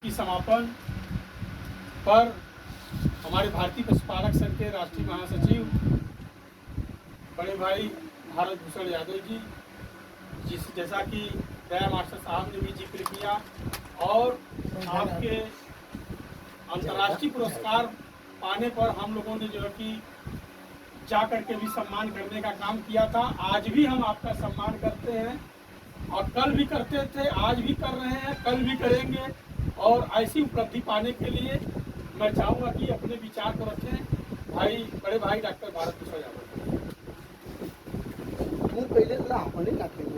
की समापन पर हमारे भारतीय पशुपालक संघ के राष्ट्रीय महासचिव बड़े भाई भारत भूषण यादव जी जैसा कि दया मास्टर साहब ने भी जिक्र किया और आपके अंतर्राष्ट्रीय पुरस्कार पाने पर हम लोगों ने जो है कि जा करके भी सम्मान करने का काम किया था। आज भी हम आपका सम्मान करते हैं और कल भी करते थे, आज भी कर रहे हैं, कल भी करेंगे। और ऐसी उपलब्धि पाने के लिए मैं चाहूँगा कि अपने विचार को रखें भाई बड़े भाई डॉक्टर भारत भूषण यादव। पहले अपने लाते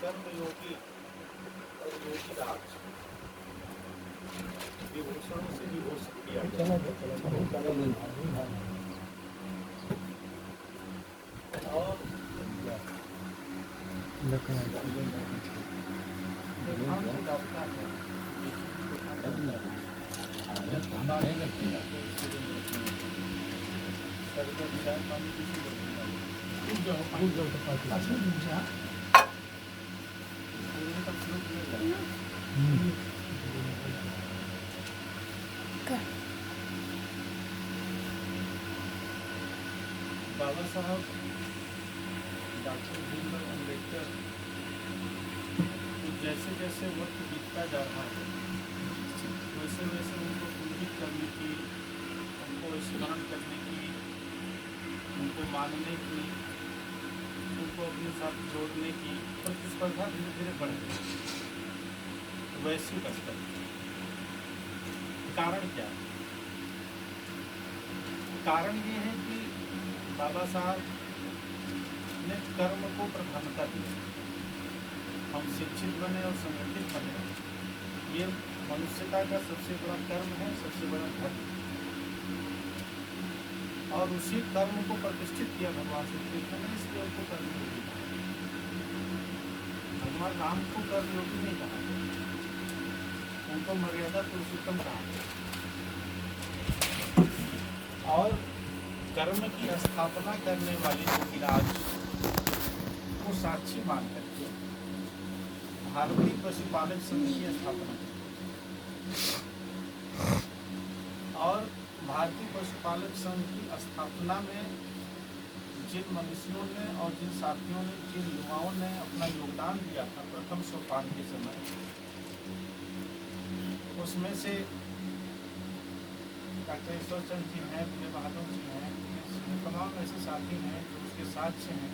कर्मयोगी और योगी राज विभूषणों से विभूषित किया गया और बाबा साहब डॉक्टर भीमराव अम्बेडकर तो जैसे जैसे वक्त बीतता जा रहा है वैसे वैसे उनको पूजित करने की, उनको स्मरण करने की, उनको मानने की, उनको अपने साथ जोड़ने की प्रतिस्पर्धा धीरे धीरे बढ़ रही है वैश्विक स्तर। कारण क्या है? कारण ये है कि बाबा साहब ने कर्म को प्रधानता दी। हम शिक्षित बने और संगठित बने, ये मनुष्यता का सबसे बड़ा कर्म है, सबसे बड़ा धर्म। और उसी कर्म को प्रतिष्ठित किया भगवान श्री कृष्ण ने, इसलिए उनको कर्मयोगी कहा। भगवान राम को कर्मयोगी नहीं कहा, उनको मर्यादा पुरुषोत्तम कहा। और कर्म की स्थापना करने वाले योगीराज को साक्षी मान करके भारतीय पशुपालक संघ की स्थापना की। और भारतीय पशुपालक संघ की स्थापना में जिन मनुष्यों ने और जिन साथियों ने, जिन युवाओं ने अपना योगदान दिया था प्रथम सोपान के समय, उसमें से डॉक्टर ईश्वर चंद्र जी हैं, विजय बहादुर जी हैं, तमाम ऐसे साथी हैं जो उसके साक्ष्य हैं।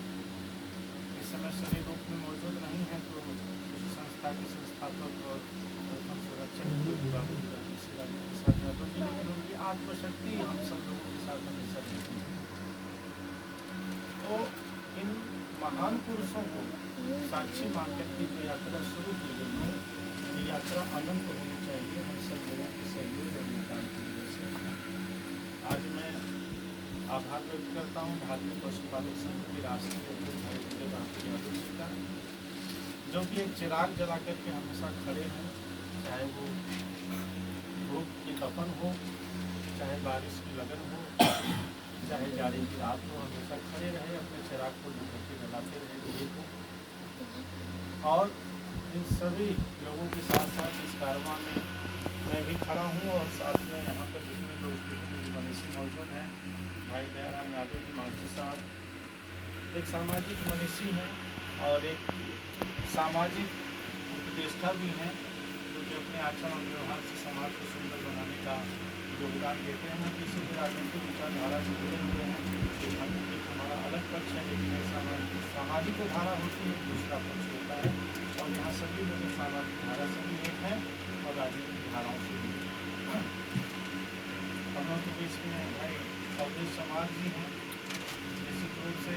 इस समय सभी रूप में मौजूद नहीं हैं, तो किसी संस्था के संस्थापक और प्रथम संरक्षक लेकिन उनकी आत्मशक्ति हम सब लोगों के साथ हमेशा रहती है। तो इन महान पुरुषों को साक्षी मान करके जो यात्रा शुरू की गई है, ये यात्रा अनंत होनी चाहिए। हम सब लोगों के सहयोग और योगदान की वजह से आज मैं आभार व्यक्त करता हूँ भारतीय पशुपालक संघ के राष्ट्रीय अध्यक्ष भाई भारती यादव जी का, जो कि एक चिराग जला करके हमेशा खड़े हैं, चाहे वो धूप की तपन हो, चाहे बारिश की लगन हो, चाहे जाड़े की रात हो, हमेशा खड़े रहे, अपने चिराग को लेकर के जलाते रहे दिए को। और इन सभी लोगों के साथ साथ इस कारवां में मैं भी खड़ा हूँ और साथ में यहाँ पर जितने लोग मनीषी मौजूद हैं। भाई दयाराम यादव जी मास्टर साहब एक सामाजिक मनीषी हैं और एक सामाजिक उपदेष्टा भी हैं, जो कि अपने आचरण और व्यवहार से समाज को सुंदर बनाने का योगदान देते हैं। किसी भी राजनीतिक विचारधारा से जुड़े हुए हैं, एक हमारा अलग पक्ष है, लेकिन एक सामाजिक धारा होती है, दूसरा पक्ष होता है, और यहाँ सभी लोग सामाजिक धारा से भी एक हैं और राजनीतिक धाराओं से भी हम लोग के बीच में भाई अवधेश समाज भी हैं। निश्चित रूप से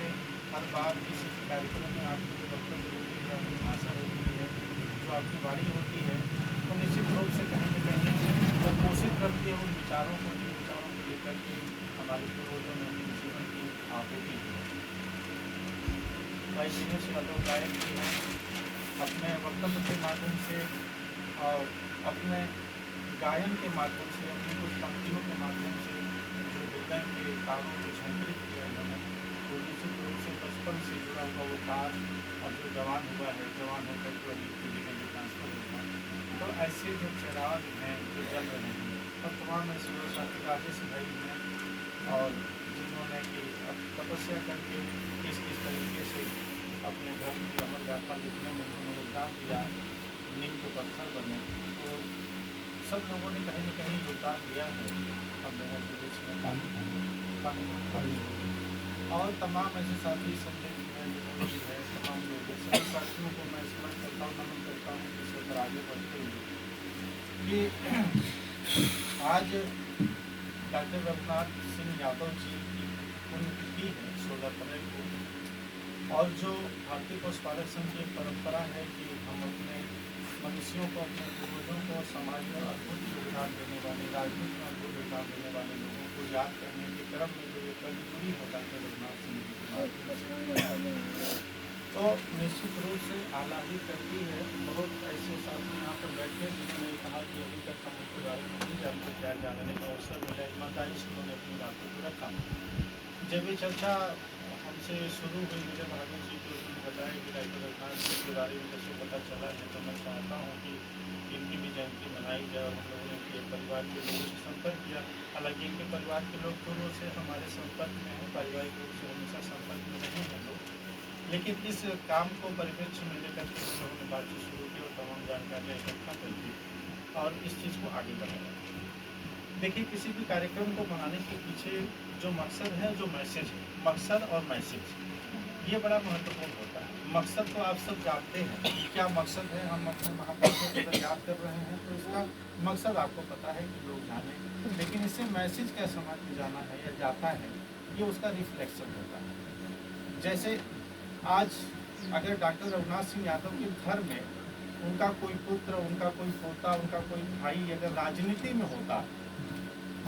हर बार किसी भी कार्यक्रम में आपकी जो वक्तव्य होती है, आपकी भाषा होती है, जो आपकी वाणी होती है, तो निश्चित रूप से कहीं न कहीं वो कोशिश करती है उन विचारों को लेकर के हमारे पूर्वजों ने अपने जीवन की आहुति दी। भाई दिनेश यादव गायक भी हैं, अपने वक्तव्य के माध्यम से और अपने गायन के माध्यम से, अपनी कुछ पंक्तियों के माध्यम से जो हृदय के तारों को संतरित किया उन्होंने, तो निश्चित रूप से बचपन से जुड़ा हुआ वो तार और जो जवान हुआ है, जवान होकर जो अभी पीढ़ी में जो ट्रांसफर होगा, तो ऐसे जो चिराग हैं जो जल रहे हैं, और तमाम ऐसे साथी राजेश भाई हैं और जिन्होंने कि तपस्या करके किस तरीके से अपने धर्म की अमर गाथा लिखने में उन्होंने योगदान दिया, नींव के पत्थर बने, तो सब लोगों ने कहीं न कहीं योगदान दिया है हम लोगों के बीच में। और तमाम ऐसे साथी संगठन हैं, जिन्होंने भी है, तमाम लोग सभी साथियों को मैं स्मरण करता हूँ, नमन करता हूँ, जिससे पर आगे बढ़ते हुए कि आज डॉक्टर रघुनाथ सिंह यादव जी की पुण्यतिथि है 16 अप्रैल को, और जो भारतीय पशुपालक संघ की परंपरा है कि हम अपने मनुष्यों को, अपने पूर्वजों को, समाज में अद्भुत योगदान देने वाले, राजनीति में अद्भुत योगदान देने वाले लोगों को याद करने के क्रम में जो ये कल पूरी है डॉक्टर रघुनाथ सिंह जी, तो निश्चित रूप से आह्लादित करती है। बहुत ऐसे साथी यहाँ पर बैठे जिन्होंने कहा कि अभी तक हम उसके बारे में नहीं जानते, क्या जानने का अवसर मिला, ईमानदारी से उन्होंने अपनी बातों को रखा। जब ये चर्चा हमसे शुरू हुई, मुझे महावीर जी को उन्होंने बताया कि डॉक्टर रघुनाथ सिंह के बारे में जैसे पता चला है, तो मैं चाहता हूँ कि इनकी भी जयंती मनाई जाए, और हम लोगों ने इनके परिवार के लोगों से संपर्क किया। हालांकि इनके परिवार के लोग पूर्व से हमारे संपर्क में हैं, पारिवारिक रूप से हमेशा संपर्क में नहीं हैं लोग, लेकिन इस काम को परिप्रेक्ष्य में लेकर के हम लोगों ने बातचीत शुरू की और तमाम जानकारियाँ इकट्ठा करके और इस चीज़ को आगे बढ़ाया। देखिए, किसी भी कार्यक्रम को मनाने के पीछे जो मकसद है, जो मैसेज है, मकसद और मैसेज ये बड़ा महत्वपूर्ण होता है। मकसद तो आप सब जानते हैं, क्या मकसद है, हम अपने महापुरुषों को अगर याद कर रहे हैं तो इसका मकसद आपको पता है कि लोग जाने, लेकिन इससे मैसेज क्या समाज में जाना है या जाता है, ये उसका रिफ्लेक्शन होता है। जैसे आज अगर डॉक्टर रघुनाथ सिंह यादव के घर में उनका कोई पुत्र, उनका कोई पोता, उनका कोई भाई अगर राजनीति में होता,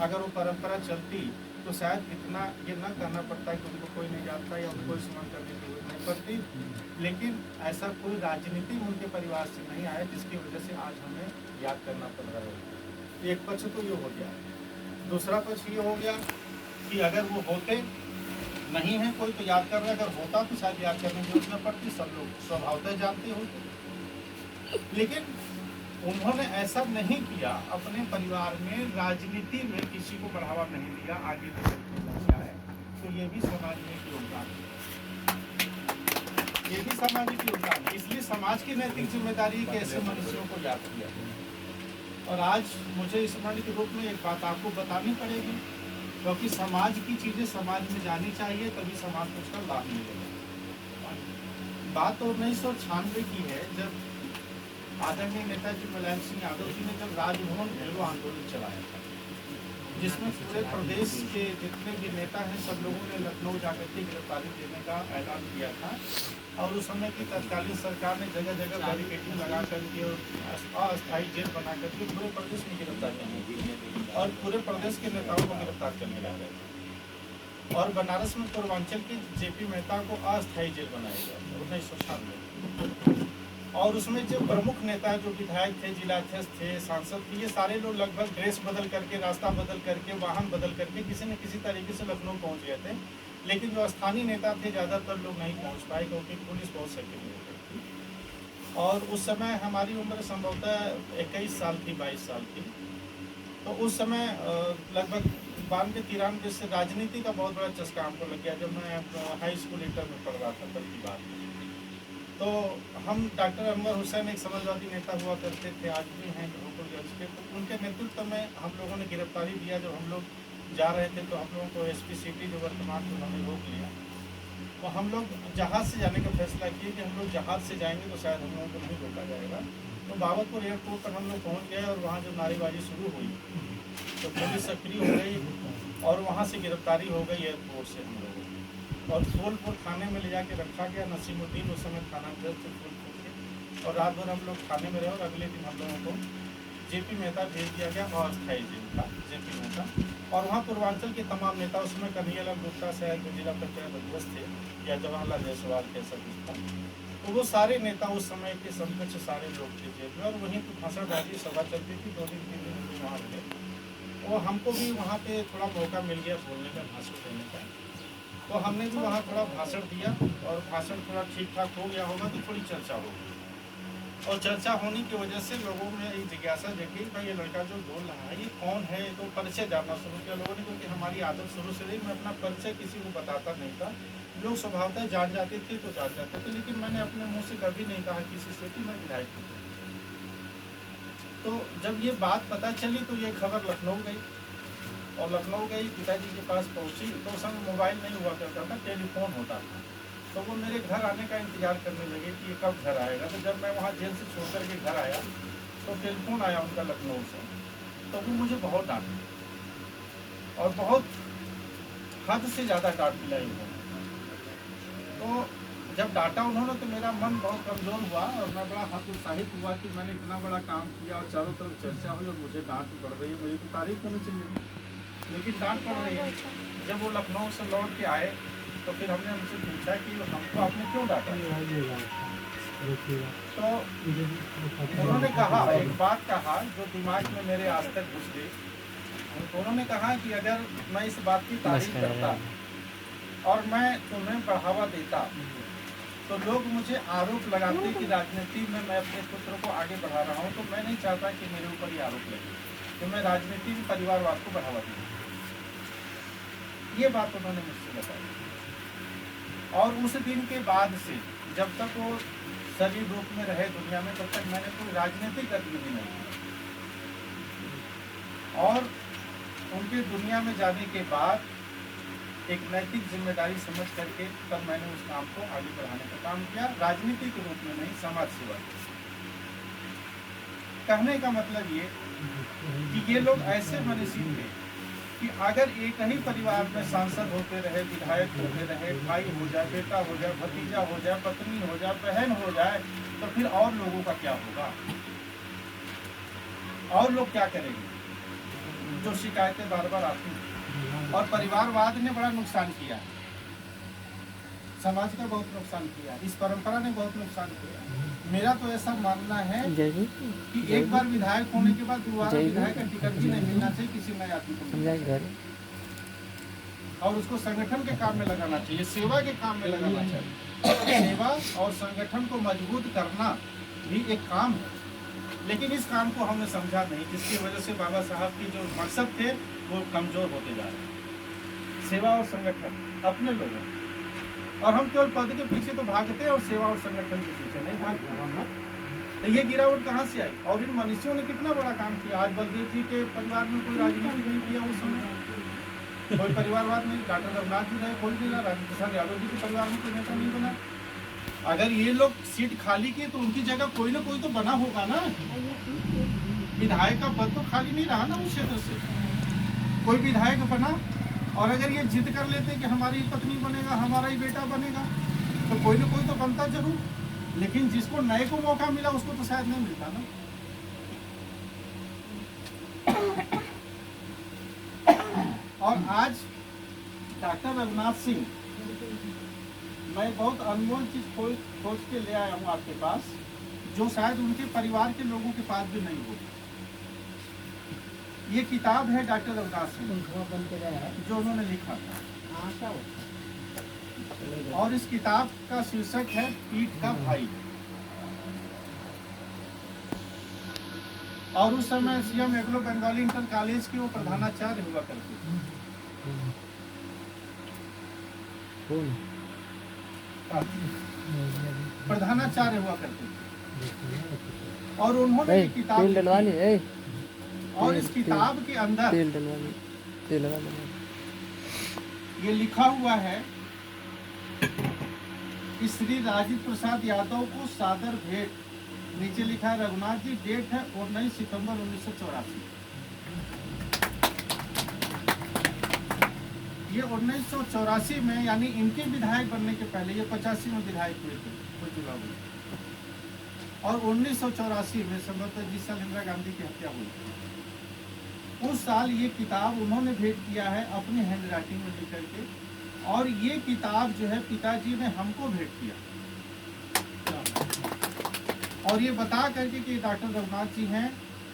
अगर वो परंपरा चलती, तो शायद इतना ये न करना पड़ता कि उनको कोई नहीं जानता या उनको कोई स्मरण करने की जरूरत नहीं पड़ती। लेकिन ऐसा कोई राजनीति में उनके परिवार से नहीं आया, जिसकी वजह से आज हमें याद करना पड़ रहा है। एक पक्ष तो ये हो गया, दूसरा पक्ष ये हो गया कि अगर वो होते नहीं है कोई तो याद करना, अगर होता तो शायद याद करने की जरूरत न पड़ती, सब लोग स्वभावतः जानते होते। लेकिन उन्होंने ऐसा नहीं किया, अपने परिवार में राजनीति में किसी को बढ़ावा नहीं दिया, आगे पहुंचा है। तो ये भी सामाजिक योगदान है, ये भी सामाजिक योगदान है। इसलिए समाज की नैतिक जिम्मेदारी है कि ऐसे मनुष्यों को याद किया जाए। और आज मुझे स्मरण के रूप में एक बात आपको बतानी पड़ेगी, क्योंकि समाज की चीज़ें समाज में जानी चाहिए, तभी समाज को उसका लाभ मिलेगा। बात तो 1996 की है, जब आदरणीय नेताजी मुलायम सिंह यादव जी ने जब राजभवन घेरो आंदोलन चलाया था, जिसमें पूरे प्रदेश के जितने भी नेता हैं सब लोगों ने लखनऊ जाकर के गिरफ्तारी देने का ऐलान किया था। और उस समय की तत्कालीन सरकार ने जगह जगह बैरिकेडिंग लगा करके और अस्थायी जेल बना करके पूरे प्रदेश में गिरफ्तार करने की, और पूरे प्रदेश के नेताओं को गिरफ्तार करने लग गए। और बनारस में पूर्वांचल के जेपी मेहता को अस्थायी जेल बनाया गया 1996। और उसमें जो प्रमुख नेता जो विधायक थे, जिलाध्यक्ष थे, सांसद थे, ये सारे लोग लगभग ड्रेस बदल करके, रास्ता बदल करके, वाहन बदल करके किसी न किसी तरीके से लखनऊ पहुंच गए थे। लेकिन जो स्थानीय नेता थे ज़्यादातर लोग नहीं पहुंच पाए, क्योंकि पुलिस बहुत सक्रिय हो गई थी। और उस समय हमारी उम्र संभवतः 21 साल थी, 22 साल थी। तो उस समय लगभग 92-93 से राजनीति का बहुत बड़ा चस्का हमको लग गया। जब मैं हाई स्कूल इंटर में पढ़ रहा था तब की बात है। तो हम डॉक्टर अनवर हुसैन एक समाजवादी नेता हुआ करते थे, आज भी हैं गोकुलगंज के, तो उनके नेतृत्व में हम लोगों ने गिरफ्तारी दिया। जब हम लोग जा रहे थे तो हम लोगों को एसपी सिटी जो वर्तमान में उन्होंने रोक लिया। तो हम लोग जहाज़ से जाने का फैसला किए कि हम लोग जहाज़ से जाएंगे तो शायद हम लोगों को नहीं रोका जाएगा। तो बाबतपुर एयरपोर्ट पर हम लोग पहुँच गए और वहाँ जब नारेबाजी शुरू हुई तो पुलिस सक्रिय हो गई और वहाँ से गिरफ्तारी हो गई एयरपोर्ट से हम लोगों को, और फूलपुर थाने में ले जाके रखा गया। नसीमुद्दीन उस समय थाना अध्यक्ष थे फूलपुर के, और रात भर हम लोग थाने में रहे और अगले दिन हम लोगों को जेपी मेहता भेज दिया गया और अस्थायी जेल था जेपी मेहता। और वहाँ पूर्वांचल के तमाम नेता, उसमें कन्हैयालाल गुप्ता शायद जो जिला पंचायत अध्यक्ष थे, या जवाहरलाल जायसवाल कैसा कुछ था, तो वो सारे नेता उस समय के समकक्ष सारे लोग थे जेल में। और वहीं पर भाषणबाजी सभा चलती थी, 2-3 दिन हम वहाँ रहे। वो हमको भी वहाँ पे थोड़ा मौका मिल गया बोलने का, भाषण देने का, तो हमने भी वहाँ थोड़ा भाषण दिया। और भाषण थोड़ा ठीक ठाक हो गया होगा तो थोड़ी चर्चा होगी, और चर्चा होने की वजह से लोगों में एक जिज्ञासा जगी, भाई ये लड़का जो बोल रहा है ये कौन है। तो परिचय जानना शुरू किया लोगों ने, क्योंकि हमारी आदत शुरू से रही, मैं अपना परिचय किसी को बताता नहीं था। लोग स्वभावतः जान जाते थे तो जान जाते थे, लेकिन मैंने अपने मुँह से कभी नहीं कहा किसी से कि मैं विधायक हूँ। तो जब ये बात पता चली तो ये खबर लखनऊ गई, और लखनऊ गई पिताजी के पास पहुंची। तो उस समय मोबाइल नहीं हुआ करता था, टेलीफोन होता था। तो वो मेरे घर आने का इंतजार करने लगे कि ये कब घर आएगा। तो जब मैं वहाँ जेल से छोड़ कर के घर आया तो टेलीफोन आया उनका लखनऊ से, तो वो मुझे बहुत डांटे, और बहुत हद से ज़्यादा डांट मिलाई उन्होंने। तो जब डांटा उन्होंने तो मेरा मन बहुत कमज़ोर हुआ, और मैं बड़ा हतोत्साहित हुआ कि मैंने इतना बड़ा काम किया और चारों तरफ चर्चा हुई और मुझे डांट पड़ रही है। मुझे तो तारीफ करनी चाहिए, लेकिन डांट पड़ रही है। जब वो लखनऊ से लौट के आए तो फिर हमने उनसे पूछा कि हमको आपने क्यों डांटा। तो उन्होंने कहा, एक बात कहा जो दिमाग में मेरे आज तक घुस गई। उन्होंने कहा कि अगर मैं इस बात की तारीफ करता और मैं तुम्हें बढ़ावा देता तो लोग मुझे आरोप लगाते कि राजनीति में मैं अपने पुत्र को आगे बढ़ा रहा हूँ। तो मैं नहीं चाहता कि मेरे ऊपर ये आरोप लगे, तो मैं राजनीति में परिवारवाद को बढ़ावा दूँ। ये बात उन्होंने मुझसे बताई। और उस दिन के बाद से जब तक वो शरीर रूप में रहे दुनिया में, तब तक मैंने कोई राजनीतिक गतिविधि नहीं की। और उनके दुनिया में जाने के बाद एक नैतिक जिम्मेदारी समझ करके तब मैंने उस काम को आगे बढ़ाने का काम किया, राजनीति के रूप में नहीं, समाज सेवा। कहने का मतलब ये कि ये लोग ऐसे मनीषी थे कि अगर एक ही परिवार में सांसद होते रहे, विधायक होते रहे, भाई हो जाए, बेटा हो जाए, भतीजा हो जाए, पत्नी हो जाए, बहन हो जाए, तो फिर और लोगों का क्या होगा? और लोग क्या करेंगे? जो शिकायतें बार बार आती हैं। और परिवारवाद ने बड़ा नुकसान किया, समाज का बहुत नुकसान किया, इस परंपरा ने बहुत नुकसान किया। मेरा तो ऐसा मानना है कि एक बार विधायक होने के बाद दोबारा विधायक का टिकट भी नहीं मिलना चाहिए किसी नए आदमी को, और उसको संगठन के काम में लगाना चाहिए, सेवा के काम में लगाना चाहिए। सेवा और संगठन को मजबूत करना भी एक काम है, लेकिन इस काम को हमने समझा नहीं, जिसकी वजह से बाबा साहब की जो मकसद थे वो कमजोर होते जा रहे। सेवा और संगठन अपने लोगों, और हम केवल पद के पीछे तो भागते हैं और सेवा और संगठन के पीछे नहीं भागते हम। तो ये गिरावट कहाँ से आई? और इन मनुष्यों ने कितना बड़ा काम किया। आज बलदेव जी के परिवार में कोई राजनीति नहीं किया, उस समय कोई परिवारवाद नहीं। डॉक्टर रघुनाथ जी रहे, कोई नहीं रहा। राजेंद्र प्रसाद यादव जी के परिवार में कोई नेता नहीं बना। अगर ये लोग सीट खाली की तो उनकी जगह कोई ना कोई तो बना होगा ना। विधायक का पद तो खाली नहीं रहा ना उस क्षेत्र से, कोई विधायक बना। और अगर ये जिद कर लेते कि हमारी पत्नी बनेगा, हमारा ही बेटा बनेगा, तो कोई ना कोई तो बनता जरूर। लेकिन जिसको नए को मौका मिला उसको तो शायद नहीं मिलता ना। और आज डॉक्टर रघुनाथ सिंह, मैं बहुत अनमोल चीज खोज के ले आया हूँ आपके पास, जो शायद उनके परिवार के लोगों के पास भी नहीं होगी। ये किताब है डॉक्टर रघुनाथ सिंह जो उन्होंने लिखा था, और इस किताब का शीर्षक है पीठ का भाई। और उस समय CM agro Bengali inter college के वो प्रधानाचार्य हुआ करते थे। प्रधानाचार्य हुआ करते थे और उन्होंने ये किताब लिखी। और इस किताब के अंदर ये लिखा हुआ है कि श्री राजीव प्रसाद यादव को सादर भेंट। नीचे लिखा है रघुनाथ जी, डेट है 19 सितंबर 1984। ये 1984 में, यानी इनके विधायक बनने के पहले, ये 85 में विधायक हुए थे, हो चुका हुआ। और 1984 में संभवतः जिस साल इंदिरा गांधी की हत्या हुई, उस साल ये किताब उन्होंने भेंट किया है अपनी हैंड राइटिंग में लिख करके। और ये किताब जो है पिताजी ने हमको भेंट किया, और ये बता करके कि डॉक्टर रघुनाथ जी हैं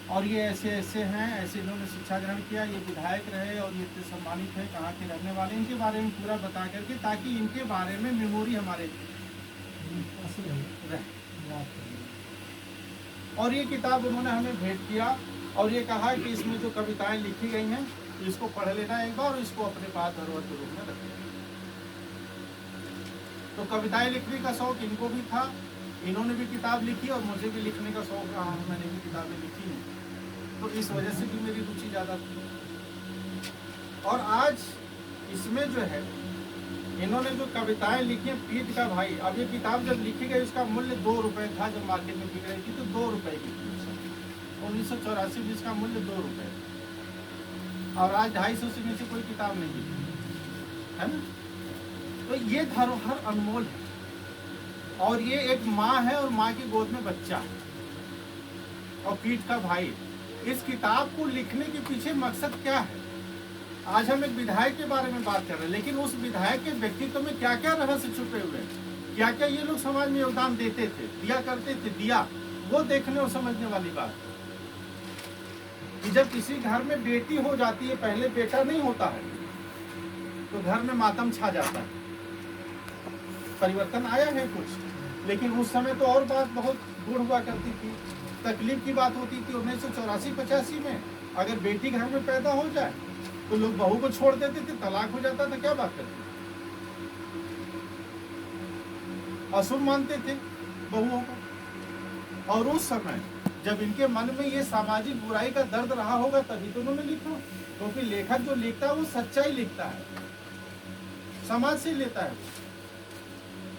और ये ऐसे ऐसे हैं, ऐसे इन्होंने शिक्षा ग्रहण किया, ये विधायक रहे और ये इतने सम्मानित है, कहाँ के रहने वाले, इनके बारे में पूरा बता करके, ताकि इनके बारे में मेमोरी हमारे रहे। और ये किताब उन्होंने हमें भेंट किया और ये कहा कि इसमें जो कविताएं लिखी गई हैं इसको पढ़ लेना एक बार और इसको अपने पास धरोहर के रूप में रखें। तो कविताएं लिखने का शौक इनको भी था, इन्होंने भी किताब लिखी और मुझे भी लिखने का शौक रहा, मैंने भी किताबें लिखी हैं, तो इस वजह से भी मेरी रुचि ज़्यादा थी। और आज इसमें जो है इन्होंने जो कविताएं लिखी हैं, पीठ का भाई, अब ये किताब जब लिखी गई उसका मूल्य 2 रुपये था, जब मार्केट में बिक रही थी तो 2 रुपये की थी 1984 में, इसका मूल्य 2 रुपये, और आज 250 से नीचे कोई किताब नहीं बिकी है ना। तो ये धरोहर अनमोल है। और ये एक माँ है और माँ की गोद में बच्चा और पीठ का भाई। इस किताब को लिखने के पीछे मकसद क्या है? आज हम एक विधायक के बारे में बात कर रहे हैं, लेकिन उस विधायक के व्यक्तित्व में क्या क्या रहस्य छुपे हुए हैं, क्या क्या ये लोग समाज में योगदान देते थे, दिया करते थे, दिया, वो देखने और समझने वाली बात है। कि जब किसी घर में बेटी हो जाती है, पहले बेटा नहीं होता है, तो घर में मातम छा जाता है। परिवर्तन आया है कुछ, लेकिन उस समय तो और बात बहुत गुड़ हुआ करती थी, तकलीफ की बात होती थी। 1984-85 में अगर बेटी घर में पैदा हो जाए तो लोग बहू को छोड़ देते थे, तलाक हो जाता था, क्या बात करते थे, अशुभ मानते थे बहुओं को। और उस समय जब इनके मन में ये सामाजिक बुराई का दर्द रहा होगा तभी तो उन्होंने लिखा, क्योंकि लेखक जो लिखता है वो सच्चाई लिखता है, समाज से लेता है।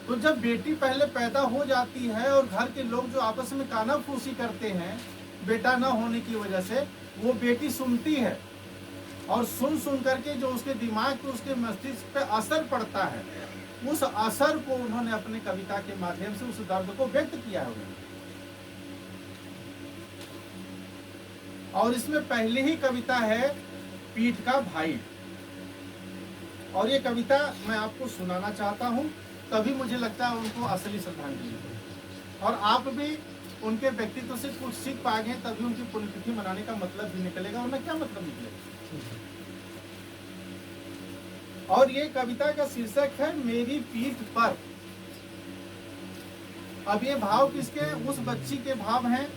तो जब बेटी पहले पैदा हो जाती है और घर के लोग जो आपस में कानाफूसी करते हैं बेटा न होने की वजह से, वो बेटी सुनती है और सुन सुन करके जो उसके दिमाग पे, उसके मस्तिष्क पे असर पड़ता है, उस असर को उन्होंने अपने कविता के माध्यम से उस दर्द को व्यक्त किया है उन्होंने। और इसमें पहली ही कविता है पीठ का भाई, और ये कविता मैं आपको सुनाना चाहता हूँ, तभी मुझे लगता है उनको असली श्रद्धांजलि है। और आप भी उनके व्यक्तित्व से कुछ सीख पाएंगे, तभी उनकी पुण्यतिथि मनाने का मतलब भी निकलेगा, वरना क्या मतलब निकलेगा। और ये कविता का शीर्षक है मेरी पीठ पर। अब ये भाव किसके? उस बच्ची के भाव हैं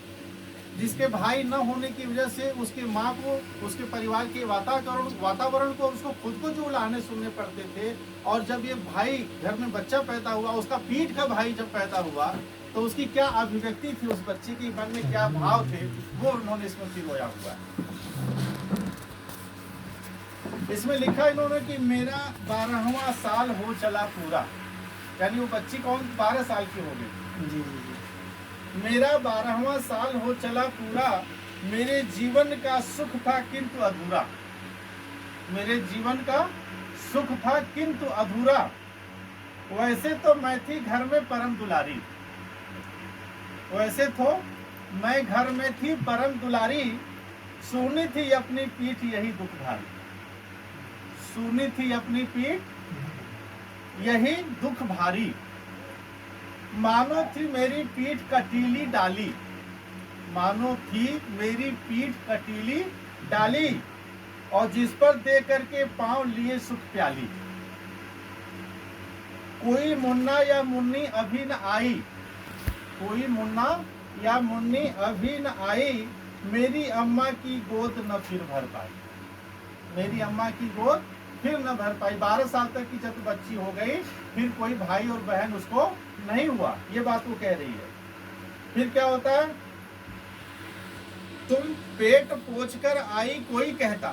जिसके भाई न होने की वजह से उसके माँ को, उसके परिवार के वातावरण को, उसको खुद को जो उलाहने सुनने पड़ते थे। और जब ये भाई घर में बच्चा पैदा हुआ, उसका पीठ का भाई जब पैदा हुआ, तो उसकी क्या अभिव्यक्ति थी, उस बच्चे के मन में क्या भाव थे, वो उन्होंने इसमें पिरोया हुआ है। इसमें लिखा इन्होंने कि मेरा 12वां साल हो चला पूरा, यानी वो बच्ची कौन 12 साल की हो गई। मेरा 12वां साल हो चला पूरा, मेरे जीवन का सुख था किंतु अधूरा। मेरे जीवन का सुख था किंतु अधूरा, वैसे तो मैं थी घर में परम दुलारी। वैसे तो मैं घर में थी परम दुलारी, सुनी थी अपनी पीठ यही दुख भारी। सुनी थी अपनी पीठ यही दुख भारी, मानो थी मेरी पीठ कटीली डाली। मानो थी मेरी पीठ कटीली डाली, और जिस पर दे करके पांव लिए सुख प्याली। कोई मुन्ना या मुन्नी अभी न आई, कोई मुन्ना या मुन्नी अभी न आई, मेरी अम्मा की गोद न फिर भर पाई। मेरी अम्मा की गोद फिर न भर पाई। 12 साल तक की जब बच्ची हो गई, फिर कोई भाई और बहन उसको नहीं हुआ। ये बात वो कह रही है। फिर क्या होता है, तुम पेट पोछ कर आई कोई कहता,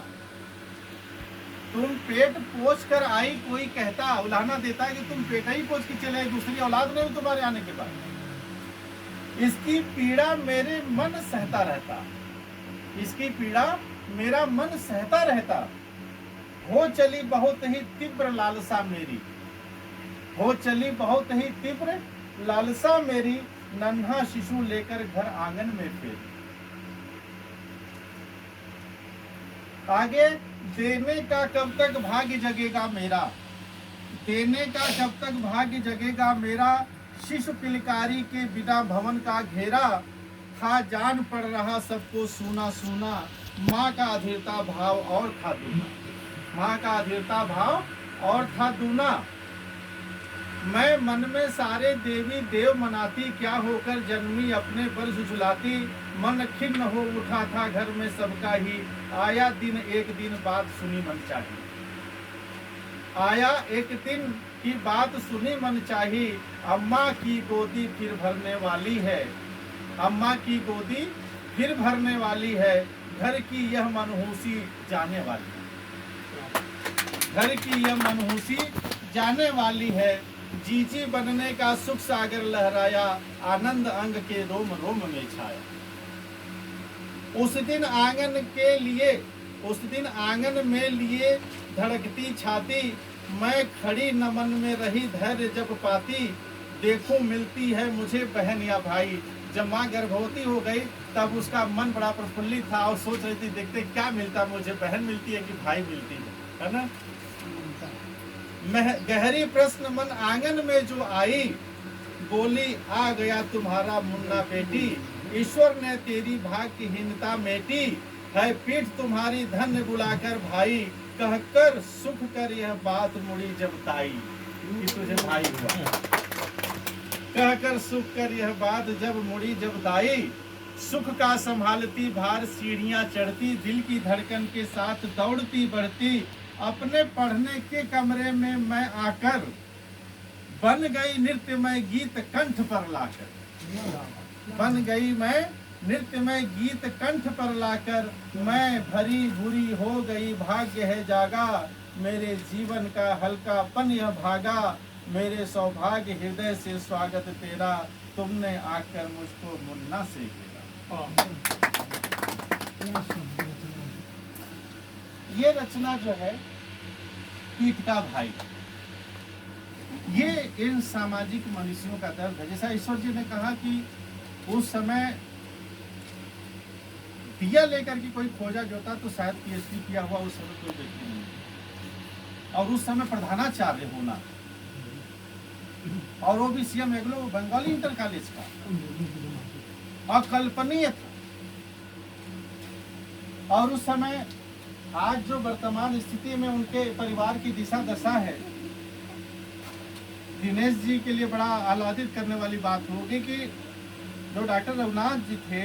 तुम पेट पोछ कर आई कोई कहता, उलाहना देता है कि तुम पेट ही पोछ के चले आई, दूसरी औलाद नहीं तुम्हारे आने के बाद। इसकी पीड़ा मेरे मन सहता रहता, इसकी पीड़ा मेरा मन सहता रहता। हो चली बहुत ही तीव्र लालसा मेरी, हो चली बहुत ही तीव्र लालसा मेरी, नन्हा शिशु लेकर घर आंगन में फिर। आगे, देने का कब तक भाग्य जगेगा मेरा, देने का कब तक भाग्य जगेगा मेरा, शिशु पिलकारी के बिना भवन का घेरा, था जान पड़ रहा सबको सूना सूना, माँ का अधीरता भाव और था दूना, माँ का अधीरता भाव और था दूना। मैं मन में सारे देवी देव मनाती, क्या होकर जन्मी अपने पर झुझुलाती, मन खिन्न हो उठा था घर में सबका ही, आया दिन एक दिन बात सुनी मन चाहिए, आया एक दिन की बात सुनी मन चाहिए। अम्मा की गोदी फिर भरने वाली है, अम्मा की गोदी फिर भरने वाली है, घर की यह मनहूसी जाने वाली है, घर की यह मनहूसी जाने वाली है। जीजी बनने का सुख सागर लहराया, आनंद अंग के रोम रोम में छाया। उस दिन आंगन के लिए, उस दिन आंगन में लिए धड़कती छाती, मैं खड़ी न मन में रही धैर्य जब पाती, देखो मिलती है मुझे बहन या भाई। जब माँ गर्भवती हो गई तब उसका मन बड़ा प्रफुल्लित था और सोच रही थी देखते क्या मिलता, मुझे बहन मिलती है कि भाई मिलती है ना। गहरी प्रश्न मन आंगन में जो आई, बोली आ गया तुम्हारा मुन्ना बेटी, ईश्वर ने तेरी भाग्यहीनता मेटी, है पीठ तुम्हारी धन्य बुलाकर भाई, कहकर सुख कर यह बात मुड़ी जब ताई, कि तुझे भाई हुआ। कहकर सुख कर यह बात जब मुड़ी जब दाई, सुख का संभालती भार सीढ़ियां चढ़ती, दिल की धड़कन के साथ दौड़ती बढ़ती, अपने पढ़ने के कमरे में मैं आकर, बन गई नृत्यमय गीत कंठ पर लाकर, बन गई मैं नृत्यमय गीत कंठ पर लाकर, मैं भरी भूरी हो गई भाग्य है जागा, मेरे जीवन का हल्कापन यह भागा, मेरे सौभाग्य हृदय से स्वागत तेरा, तुमने आकर मुझको मुन्ना से घेरा। ये रचना जो है पीठ का भाई, ये इन सामाजिक मनुष्यों का दर्द है। जैसा ईश्वर जी ने कहा कि उस समय दिया लेकर के कोई खोजा जोता तो शायद पीएचडी किया हुआ उस समय कोई व्यक्ति नहीं, और उस समय प्रधानाचार्य होना, और वो भी सीएम एग्लो बंगाली इंटर कॉलेज का, अकल्पनीय था। और उस समय आज जो वर्तमान स्थिति में उनके परिवार की दिशा दशा है, दिनेश जी के लिए बड़ा आह्लादित करने वाली बात होगी कि जो डॉक्टर रघुनाथ जी थे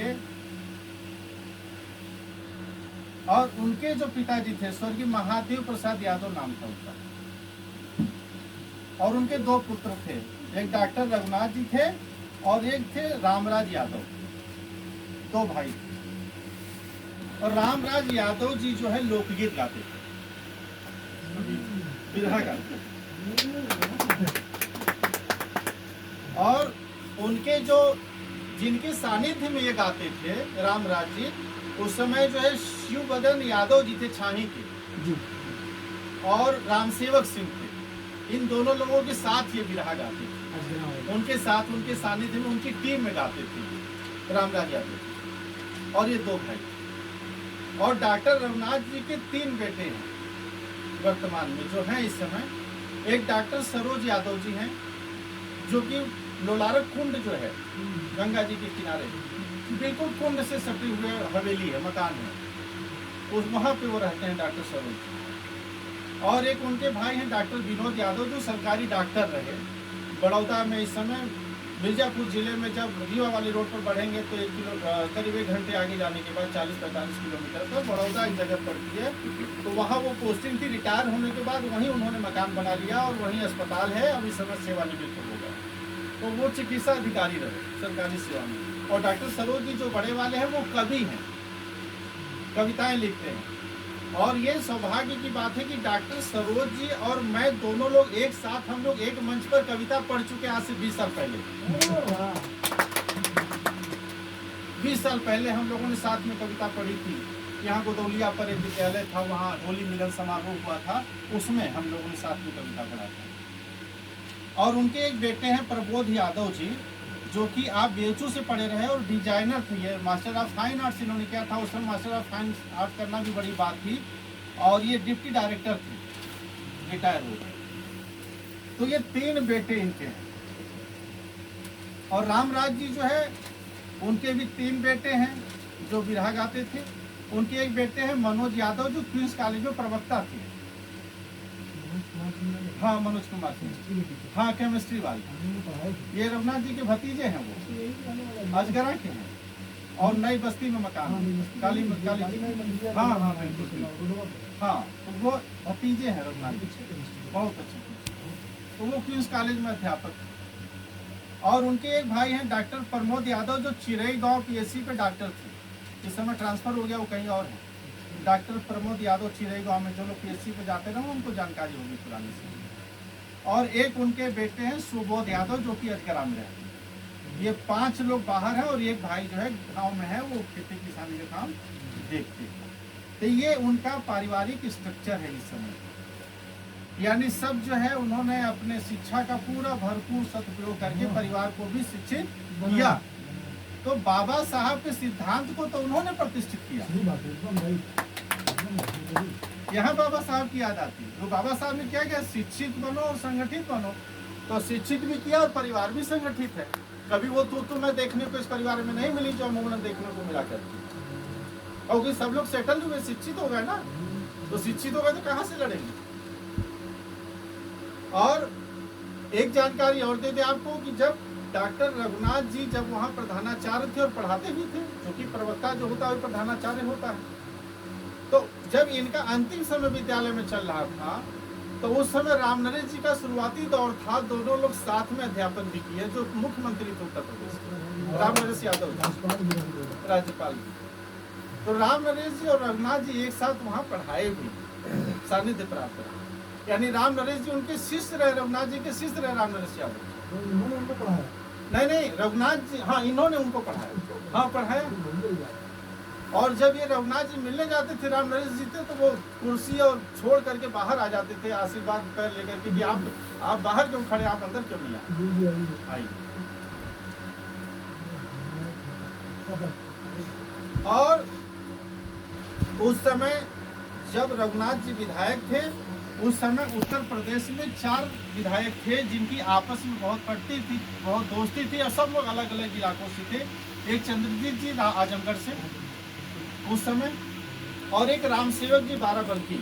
और उनके जो पिताजी थे स्वर्गीय महादेव प्रसाद यादव नाम था उनका, और उनके दो पुत्र थे, एक डॉक्टर रघुनाथ जी थे और एक थे रामराज यादव, दो भाई थे। और रामराज यादव जी जो है लोकगीत गाते थे, बिरहा गाते थे, और उनके जो जिनके सानिध्य में ये गाते थे रामराज जी, उस समय जो है शिवबदन यादव जी थे छाही के, और रामसेवक सिंह थे। इन दोनों लोगों के साथ ये बिरहा गाते थे, उनके साथ उनके सानिध्य में उनकी टीम में गाते थे रामराज यादव, और ये दो भाई। और डॉक्टर रघुनाथ जी के 3 बेटे हैं वर्तमान में जो हैं इस समय। एक डॉक्टर सरोज यादव जी हैं जो कि लोलारक कुंड जो है गंगा जी के किनारे बिल्कुल कुंड से सटे हुए हवेली है, मकान है, उस वहाँ पे वो रहते हैं डॉक्टर सरोज। और एक उनके भाई हैं डॉक्टर विनोद यादव जो सरकारी डॉक्टर रहे, बड़ौदा में इस समय मिर्जापुर जिले में जब रीवा वाली रोड पर बढ़ेंगे तो करीब 1 घंटे आगे जाने के बाद 40-45 किलोमीटर पर बड़ौदा एक जगह पड़ती है। तो वहाँ वो पोस्टिंग थी, रिटायर होने के बाद वहीं उन्होंने मकान बना लिया और वहीं अस्पताल है। अब इस समय सेवानिवृत्त हो गए, तो वो चिकित्सा अधिकारी रहे सरकारी सेवा में। और डॉक्टर सरोज जी जो बड़े वाले हैं वो कवि हैं, कविताएं लिखते हैं। और ये सौभाग्य की बात है कि डॉक्टर सरोज जी और मैं दोनों लोग एक साथ, हम लोग एक मंच पर कविता पढ़ चुके आज से 20 साल पहले। 20 साल पहले हम लोगों ने साथ में कविता पढ़ी थी। यहाँ गोदौलिया पर एक विद्यालय था, वहाँ होली मिलन समारोह हुआ था, उसमें हम लोगों ने साथ में कविता पढ़ा था। और उनके एक बेटे हैं प्रबोध यादव जी, जो कि आप BHU से पढ़े रहे और डिजाइनर थे। ये मास्टर ऑफ फाइन आर्ट्स इन्होंने किया था, उस समय मास्टर ऑफ फाइन आर्ट्स करना भी बड़ी बात थी। और ये डिप्टी डायरेक्टर थे, रिटायर हो गए। तो ये 3 बेटे इनके हैं। और रामराज जी जो है उनके भी 3 बेटे हैं जो बिरहा गाते थे। उनके एक बेटे हैं मनोज यादव जो क्वींस कॉलेज में प्रवक्ता थे। हाँ, मनोज कुमार सिंह, हाँ केमिस्ट्री वाले। ये रघुनाथ जी के भतीजे हैं, वो अजगरा के हैं। और नई बस्ती में मकान काली हाँ हाँ बिल्कुल हाँ, तो वो भतीजे हैं रघुनाथ जी, बहुत अच्छे। तो वो क्वींस कॉलेज में अध्यापक। और उनके एक भाई हैं डॉक्टर प्रमोद यादव जो चिरई गांव PSC पे डॉक्टर थे। इस समय ट्रांसफर हो गया, वो कहीं और है। डॉक्टर प्रमोद यादव चिरई गांव में, जो लोग PSC पे जाते रहे उनको जानकारी होगी पुराने से। और एक उनके बेटे हैं सुबोध यादव जो कि अजगरा में रहते हैं। ये 5 लोग बाहर हैं और एक भाई जो है गांव में है, वो खेती किसानी का काम देखते हैं। तो ये उनका पारिवारिक स्ट्रक्चर है इस समय। यानी सब जो है उन्होंने अपने शिक्षा का पूरा भरपूर सदुपयोग करके परिवार को भी शिक्षित किया। तो बाबा साहब के सिद्धांत को तो उन्होंने प्रतिष्ठित किया। यहाँ बाबा साहब की याद आती है। तो बाबा साहब ने क्या किया, शिक्षित बनो और संगठित बनो। तो शिक्षित भी किया और परिवार भी संगठित है। कभी वो तू मैं देखने को इस परिवार में नहीं मिली जो हम देखने को मिला करती। क्योंकि सब लोग सेटल हुए, शिक्षित हो गए ना। तो शिक्षित हो गए तो कहाँ से लड़ेंगे। और एक जानकारी और दे दे आपको कि जब डॉक्टर रघुनाथ जी जब वहाँ प्रधानाचार्य थे और पढ़ाते भी थे, क्योंकि प्रवक्ता जो होता है प्रधानाचार्य होता है। तो जब इनका अंतिम समय विद्यालय में चल रहा था तो उस समय रामनरेश जी का शुरुआती दौर था। दोनों लोग साथ में अध्यापन भी किए, जो मुख्यमंत्री थे उत्तर प्रदेश के, रामनरेश यादव राज्यपाल। तो रामनरेश जी और रघुनाथ जी एक साथ वहाँ पढ़ाए भी, सानिध्य प्राप्त रहा। यानी रामनरेश जी उनके शिष्य रहे, रघुनाथ जी के शिष्य रहे रामनरेश यादव। उन्होंने उनको पढ़ाया? नहीं, रघुनाथ जी, हाँ इन्होंने उनको पढ़ाया, हाँ पढ़ाया। और जब ये रघुनाथ जी मिलने जाते थे रामनरेश जी थे, तो वो कुर्सी और छोड़ करके बाहर आ जाते थे, आशीर्वाद पैर लेकर के कि आप बाहर क्यों खड़े, आप अंदर क्यों नहीं आए। और उस समय जब रघुनाथ जी विधायक थे, उस समय उत्तर प्रदेश में 4 विधायक थे जिनकी आपस में बहुत पटती थी, बहुत दोस्ती थी। और सब लोग अलग अलग इलाकों से थे। एक चंद्रजीत जी आजमगढ़ से उस समय, और एक रामसेवक जी बाराबंकी,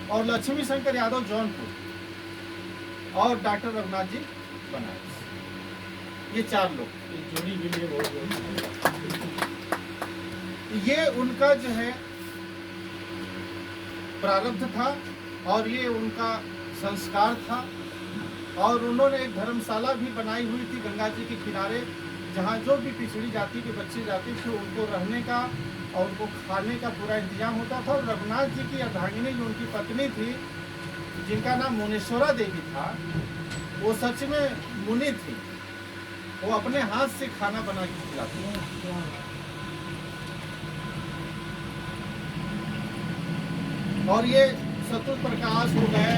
और लक्ष्मी शंकर यादव जौनपुर, और डॉक्टर रघुनाथ जी बनारस। ये 4 लोग जोड़ी के लिए बहुत ये उनका जो है प्रारब्ध था और ये उनका संस्कार था। और उन्होंने एक धर्मशाला भी बनाई हुई थी गंगा जी के किनारे, जहाँ जो भी पिछड़ी जाति के बच्चे जाते थे उनको रहने का और उनको खाने का पूरा इंतजाम होता था। और रघुनाथ जी की अर्धांगिनी जो उनकी पत्नी थी, जिनका नाम मुनेश्वरा देवी था, वो सच में मुनि थी। वो अपने हाथ से खाना बना के खिलाती थी। और ये शत्रु प्रकाश हो गए,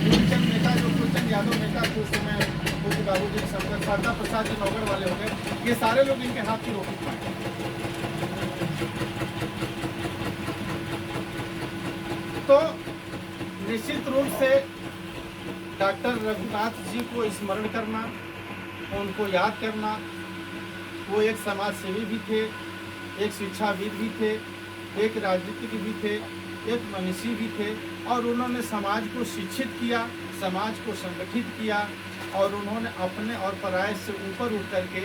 फूलचंद नेता जो फूलचंद यादव नेता थे उस समय, पूज्य बाबू जी शंकर शारदा प्रसाद जी नौगढ़ वाले हो गए, ये सारे लोग इनके हाथ की रोटी खाए। तो निश्चित रूप से डॉक्टर रघुनाथ जी को स्मरण करना, उनको याद करना। वो एक समाज सेवी भी थे, एक शिक्षाविद भी थे, एक राजनीतिक भी थे, एक मनीषी भी थे। और उन्होंने समाज को शिक्षित किया, समाज को संगठित किया और उन्होंने अपने और पराये से ऊपर उठ करके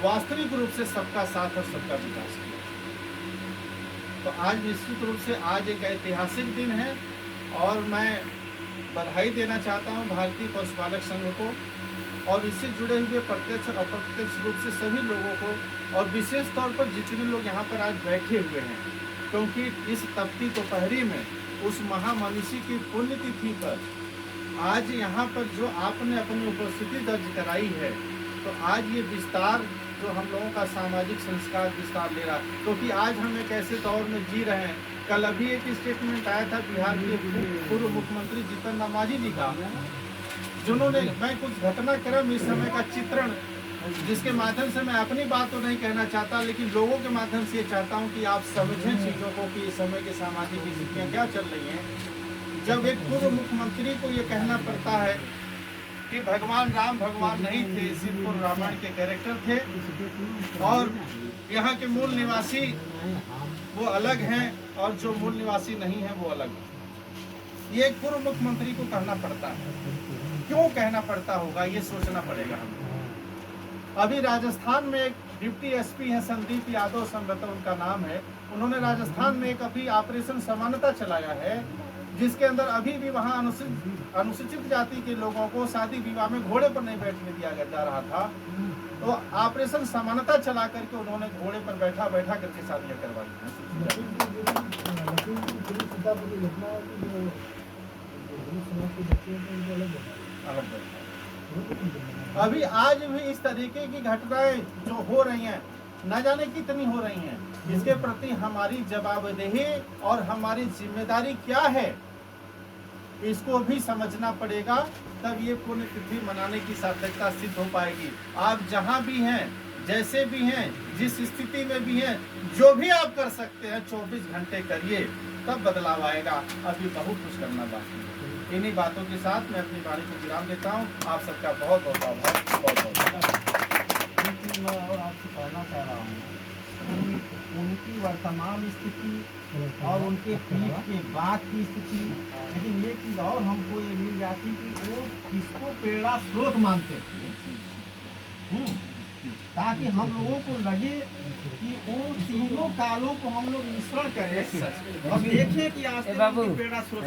वास्तविक रूप से सबका साथ और सबका विकास किया। तो आज निश्चित रूप से आज एक ऐतिहासिक दिन है और मैं बधाई देना चाहता हूं भारतीय पशुपालक संघ को और इससे जुड़े हुए प्रत्यक्ष और अप्रत्यक्ष रूप से सभी लोगों को, और विशेष तौर पर जितने लोग यहाँ पर आज बैठे हुए हैं, क्योंकि इस तपती दोपहरी में उस महामनीषी की पुण्यतिथि पर आज यहाँ पर जो आपने अपनी उपस्थिति दर्ज कराई है, तो आज ये विस्तार जो हम लोगों का सामाजिक संस्कार विस्तार ले रहा है, क्योंकि आज हम एक ऐसे दौर में जी रहे हैं। कल अभी एक स्टेटमेंट आया था बिहार के पूर्व मुख्यमंत्री जीतन राम मांझी जी का, जिन्होंने, मैं कुछ घटनाक्रम इस समय का चित्रण जिसके माध्यम से मैं अपनी बात तो नहीं कहना चाहता, लेकिन लोगों के माध्यम से ये चाहता हूँ कि आप समझें चीज़ों को कि इस समय के सामाजिक स्थितियाँ क्या चल रही हैं। जब एक पूर्व मुख्यमंत्री को ये कहना पड़ता है कि भगवान राम भगवान नहीं थे, सिर्फ रामायण के कैरेक्टर थे और यहाँ के मूल निवासी वो अलग हैं और जो मूल निवासी नहीं है वो अलग है। ये एक पूर्व मुख्यमंत्री को कहना पड़ता है। क्यों कहना पड़ता होगा, ये सोचना पड़ेगा हमें। अभी राजस्थान में एक डिप्टी एसपी हैं, संदीप यादव संभवतः उनका नाम है, उन्होंने राजस्थान में एक अभी ऑपरेशन समानता चलाया है, जिसके अंदर अभी भी वहाँ अनुसूचित जाति के लोगों को शादी विवाह में घोड़े पर नहीं बैठने दिया जा रहा था। तो ऑपरेशन समानता चला करके उन्होंने घोड़े पर बैठा करके शादियाँ करवाई। अभी आज भी इस तरीके की घटनाएं जो हो रही हैं, न जाने कितनी हो रही हैं, इसके प्रति हमारी जवाबदेही और हमारी जिम्मेदारी क्या है, इसको भी समझना पड़ेगा। तब ये पुण्यतिथि मनाने की सार्थकता सिद्ध हो पाएगी। आप जहां भी हैं, जैसे भी हैं, जिस स्थिति में भी हैं, जो भी आप कर सकते हैं 24 घंटे करिए, तब बदलाव आएगा। अभी बहुत कुछ करना बाकी है। इन्हीं बातों के साथ मैं अपनी वाणी को विराम देता हूँ। आप सबका बहुत बहुत आभार, बहुत बहुत। मैं और आपसे कहना चाह रहा हूँ, उनकी वर्तमान स्थिति और उनके पीठ के बाद की स्थिति, लेकिन ये चीज़ और हमको ये मिल जाती कि वो किसको प्रेरणा स्रोत मानते थे, ताकि हम लोगों को लगे कि वो तीनों कालों को हम लोग मिश्रण करें और देखें कि आज प्रेरणा स्रोत।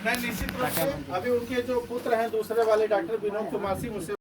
मैं निश्चित रूप से अभी उनके जो पुत्र हैं दूसरे वाले डॉक्टर विनोद कुमार सिंह, उनसे